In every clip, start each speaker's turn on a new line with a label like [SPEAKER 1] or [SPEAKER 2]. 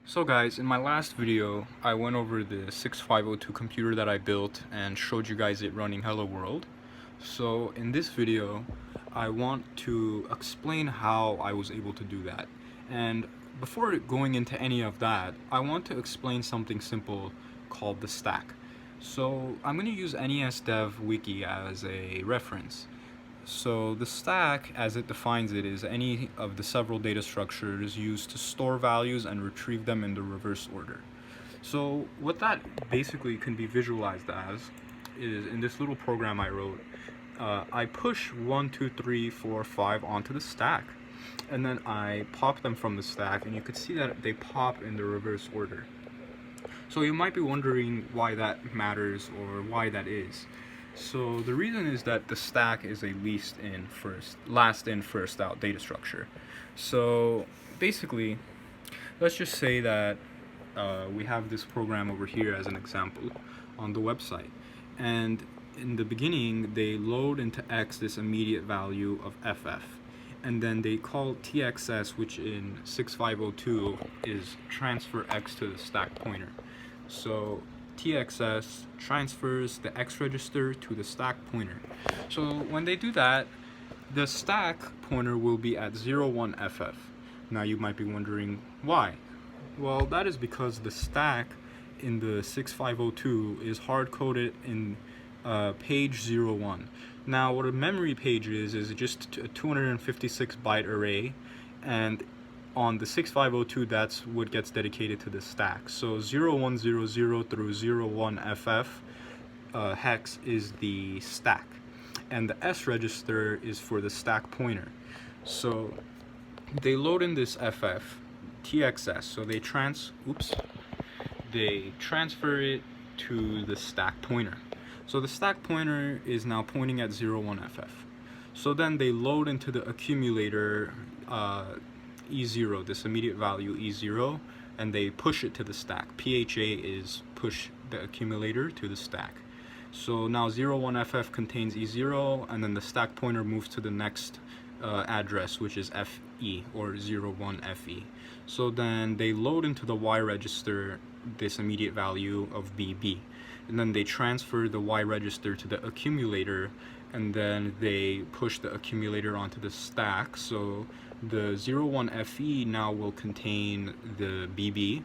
[SPEAKER 1] So guys, in my last video, I went over the 6502 computer that I built and showed you guys it running Hello World. So in this video, I want to explain how I was able to do that. And before going into any of that, I want to explain something simple called the stack. So I'm going to use NESDev Wiki as a reference. So the stack, as it defines it, is any of the several data structures used to store values and retrieve them in the reverse order. So what that basically can be visualized as is in this little program I wrote, I push 1, 2, 3, 4, 5 onto the stack, and then I pop them from the stack, and you can see that they pop in the reverse order. So you might be wondering why that matters or why that is. So the reason is that the stack is a last in first out data structure. So basically, let's just say that we have this program over here as an example on the website, and in the beginning they load into X this immediate value of FF, and then they call TXS, which in 6502 is transfer X to the stack pointer. So TXS transfers the X register to the stack pointer. So when they do that, the stack pointer will be at 01FF. Now you might be wondering why. Well, that is because the stack in the 6502 is hard-coded in page 01. Now what a memory page is just a 256 byte array, and on the 6502, that's what gets dedicated to the stack. So 0100 through 01FF hex is the stack, and the S register is for the stack pointer. So they load in this FF TXS, so they transfer it to the stack pointer. So the stack pointer is now pointing at 01FF. So then they load into the accumulator E0, this immediate value E0, and they push it to the stack. PHA is push the accumulator to the stack. So now 01FF contains E0, and then the stack pointer moves to the next address, which is FE, or 01FE. So then they load into the Y register this immediate value of BB, and then they transfer the Y register to the accumulator, and then they push the accumulator onto the stack. So the 01FE now will contain the BB,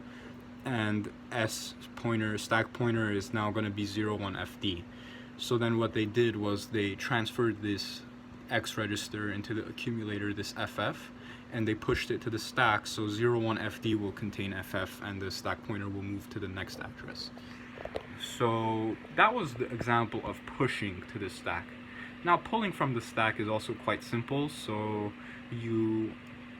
[SPEAKER 1] and S pointer, stack pointer, is now going to be 01FD. So then what they did was they transferred this X register into the accumulator, this FF, and they pushed it to the stack, so 01FD will contain FF, and the stack pointer will move to the next address. So that was the example of pushing to the stack. Now pulling from the stack is also quite simple. So you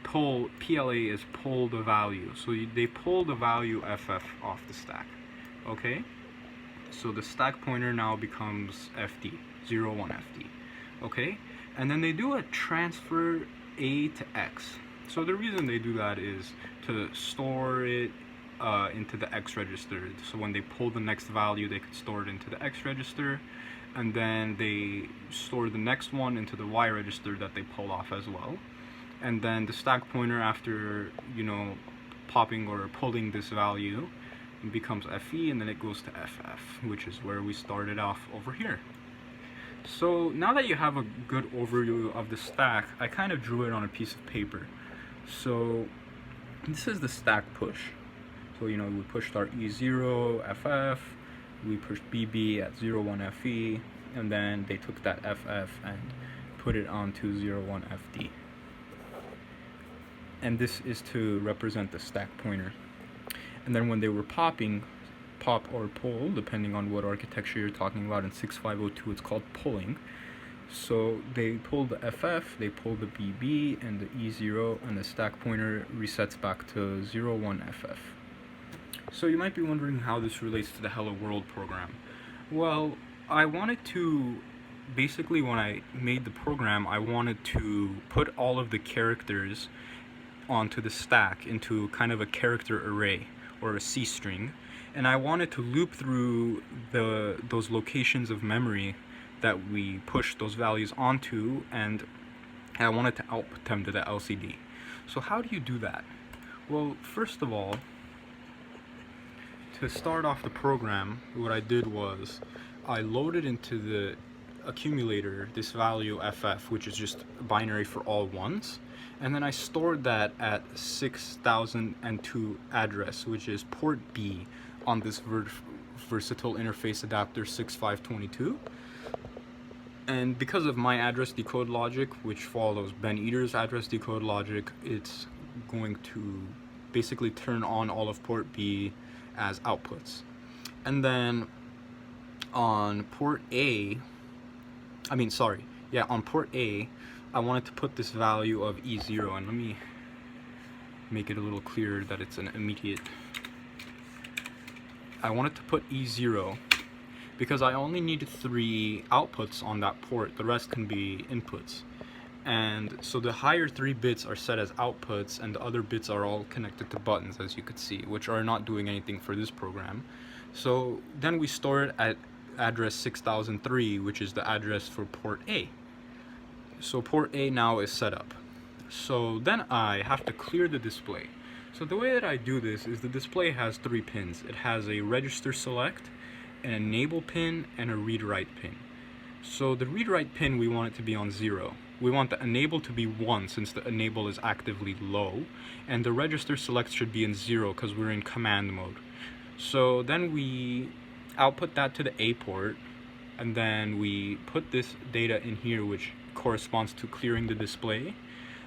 [SPEAKER 1] pull, PLA is pull the value. So they pull the value FF off the stack. Okay? So the stack pointer now becomes FD, 01FD. Okay? And then they do a transfer A to X. So the reason they do that is to store it into the X register. So when they pull the next value, they could store it into the X register, and then they store the next one into the Y register that they pull off as well. And then the stack pointer, after popping or pulling this value, becomes FE, and then it goes to FF, which is where we started off over here. So now that you have a good overview of the stack, I kind of drew it on a piece of paper. So this is the stack push. So we pushed our E0 FF, we pushed BB at 01FE, and then they took that FF and put it onto 01FD. And this is to represent the stack pointer. And then when they were pop or pull, depending on what architecture you're talking about, in 6502 it's called pulling. So they pull the FF, they pull the BB and the E0, and the stack pointer resets back to 01FF. So you might be wondering how this relates to the Hello World program. Well, I wanted to, basically when I made the program, I wanted to put all of the characters onto the stack into kind of a character array, or a C string, and I wanted to loop through those locations of memory that we pushed those values onto, and I wanted to output them to the LCD. So how do you do that? Well, first of all, to start off the program, what I did was I loaded into the accumulator this value ff, which is just binary for all ones, and then I stored that at 6002 address, which is port B on this versatile interface adapter 6522. And because of my address decode logic, which follows Ben Eater's address decode logic, it's going to basically turn on all of port B as outputs. And then on port A, on port A, I wanted to put this value of E0, and let me make it a little clearer that it's an immediate. I wanted to put E0 because I only need 3 outputs on that port, the rest can be inputs. And so the higher 3 bits are set as outputs, and the other bits are all connected to buttons, as you could see, which are not doing anything for this program. So then we store it at address 6003, which is the address for port A. So port A now is set up. So then I have to clear the display. So the way that I do this is the display has 3 pins. It has a register select, an enable pin, and a read-write pin. So the read-write pin, we want it to be on 0. We want the enable to be 1 since the enable is actively low, and the register select should be in 0 because we're in command mode. So then we output that to the A port, and then we put this data in here, which corresponds to clearing the display,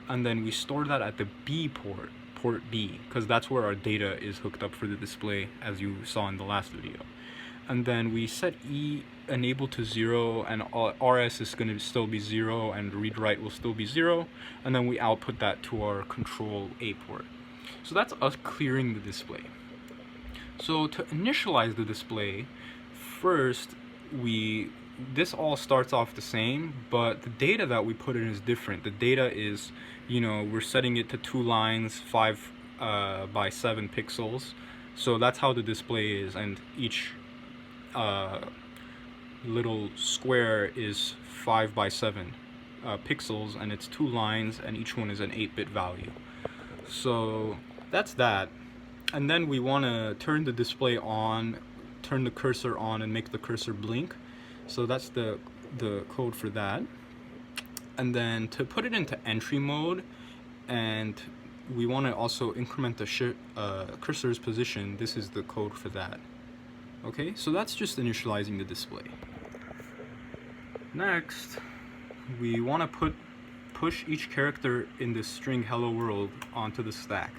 [SPEAKER 1] and then we store that at the B port, port B, because that's where our data is hooked up for the display, as you saw in the last video. And then we set E enable to 0, and RS is going to still be 0, and read write will still be 0, and then we output that to our control A port. So that's us clearing the display. So to initialize the display, first this all starts off the same, but the data that we put in is different. The data is, we're setting it to 2 lines, 5 by 7 pixels. So that's how the display is, and each little square is 5 by 7 pixels, and it's 2 lines, and each one is an 8-bit value. So that's that. And then we want to turn the display on, turn the cursor on, and make the cursor blink. So that's the code for that. And then to put it into entry mode, and we want to also increment the cursor's position, this is the code for that. Okay, so that's just initializing the display. Next, we want to push each character in the string hello world onto the stack.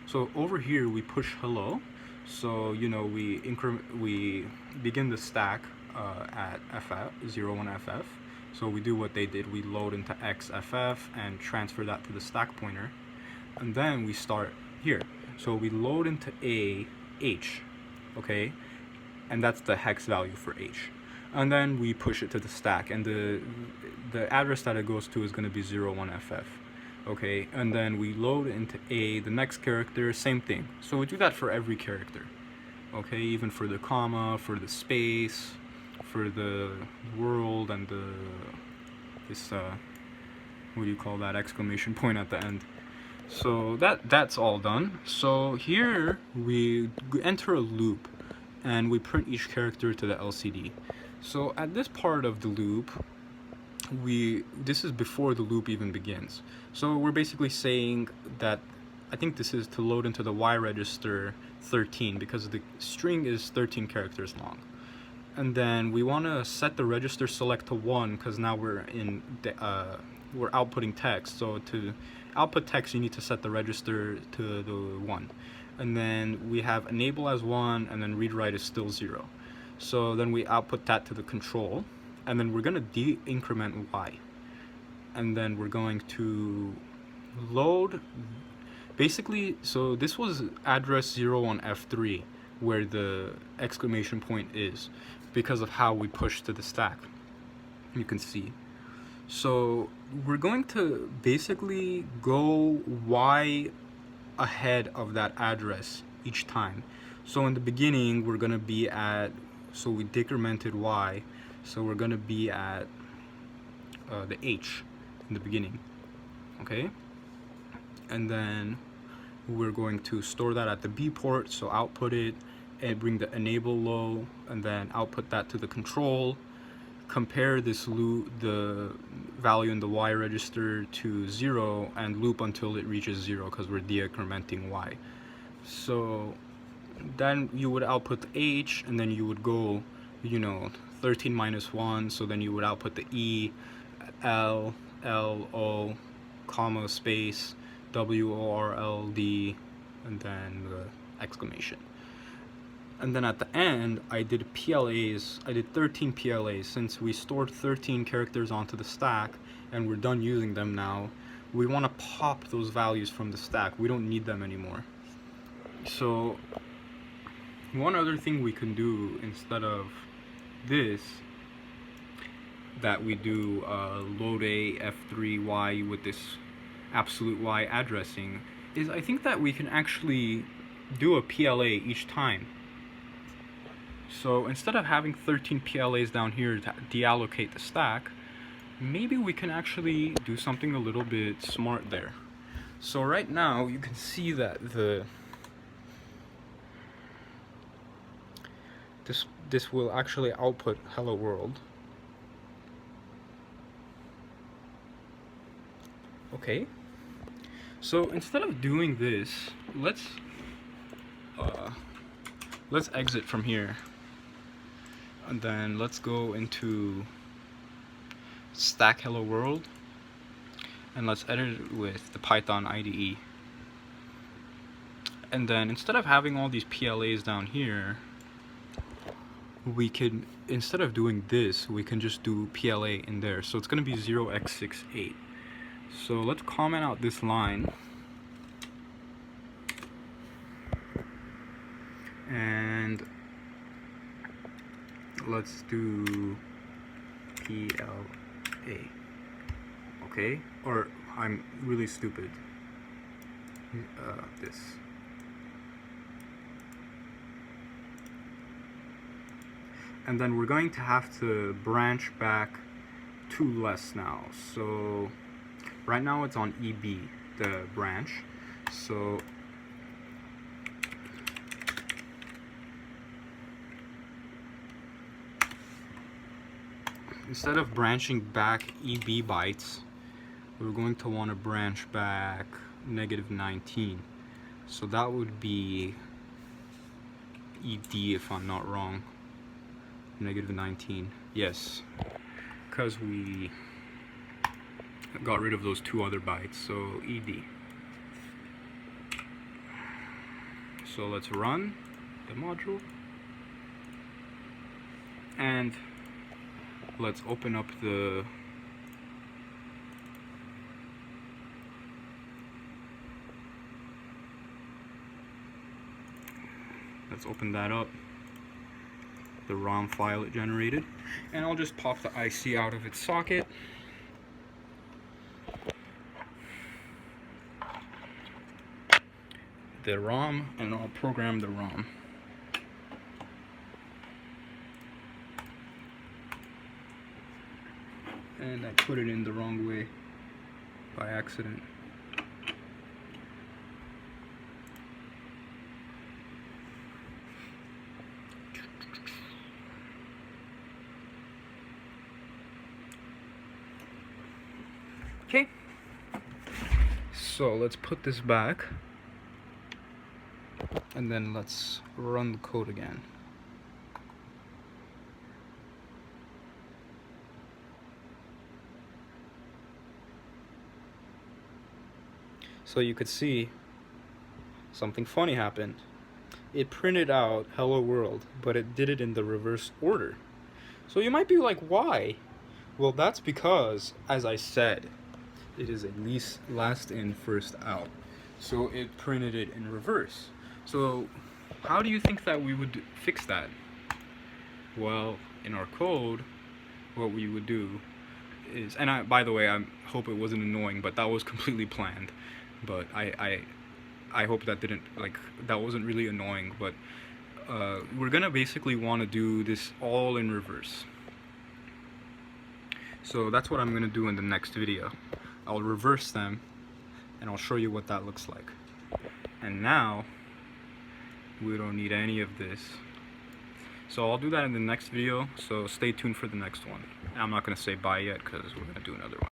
[SPEAKER 1] So over here we push hello, so we begin the stack at ff01ff. So we do what they did, we load into xff and transfer that to the stack pointer, and then we start here. So we load into h, okay, and that's the hex value for h, and then we push it to the stack, and the address that it goes to is going to be 01ff. Okay, and then we load into A, the next character, same thing. So we do that for every character. Okay, even for the comma, for the space, for the world, and this what do you call that, exclamation point at the end. So that's all done. So here we enter a loop, and we print each character to the LCD. So at this part of the loop, this is before the loop even begins. So we're basically saying that, I think this is to load into the Y register 13, because the string is 13 characters long. And then we want to set the register select to 1, because now we're outputting text. So to output text, you need to set the register to the 1. And then we have enable as 1, and then read write is still 0. So then we output that to the control, and then we're going to de-increment Y, and then we're going to load, basically, so this was address 01F3 where the exclamation point is, because of how we push to the stack, you can see. So we're going to basically go Y ahead of that address each time. So in the beginning we're going to be at, so we decremented Y, so we're going to be at the H in the beginning, okay? And then we're going to store that at the B port, so output it, and bring the enable low, and then output that to the control, compare this loop, the value in the Y register to 0, and loop until it reaches 0 because we're decrementing Y. So then you would output the H, and then you would go, 13 minus 1, so then you would output the E, L, L, O, comma, space, W, O, R, L, D, and then the exclamation. And then at the end, I did PLAs. I did 13 PLAs. Since we stored 13 characters onto the stack and we're done using them now, we want to pop those values from the stack. We don't need them anymore. So one other thing we can do instead of this, that we do load A F3Y with this absolute Y addressing, is I think that we can actually do a PLA each time. So instead of having 13 PLAs down here to deallocate the stack, maybe we can actually do something a little bit smart there. So right now you can see that this will actually output hello world. Okay, so instead of doing this, let's exit from here, and then let's go into stack hello world, and let's edit it with the Python IDE. And then instead of having all these PLAs down here, we could, instead of doing this, we can just do PLA in there. So it's going to be 0x68. So let's comment out this line, and let's do PLA. Okay, or I'm really stupid. This. And then we're going to have to branch back 2 less now. So right now it's on EB, the branch. So instead of branching back EB bytes, we're going to want to branch back -19. So that would be ED if I'm not wrong. -19. Yes, because we got rid of those 2 other bytes, so ED. So let's run the module, and let's open up the open that up, the ROM file it generated, and I'll just pop the IC out of its socket. The ROM, and I'll program the ROM. And I put it in the wrong way by accident. Okay, so let's put this back, and then let's run the code again. So you could see something funny happened. It printed out hello world, but it did it in the reverse order. So you might be like, why? Well, that's because, as I said, it is a last in, first out. So it printed it in reverse. So how do you think that we would fix that? Well, in our code, what we would do is, and by the way, I hope it wasn't annoying, but that was completely planned. But I hope that that wasn't really annoying. But we're gonna basically want to do this all in reverse. So that's what I'm gonna do in the next video. I'll reverse them, and I'll show you what that looks like. And now We don't need any of this. So I'll do that in the next video, so stay tuned for the next one. I'm not going to say bye yet because we're going to do another one.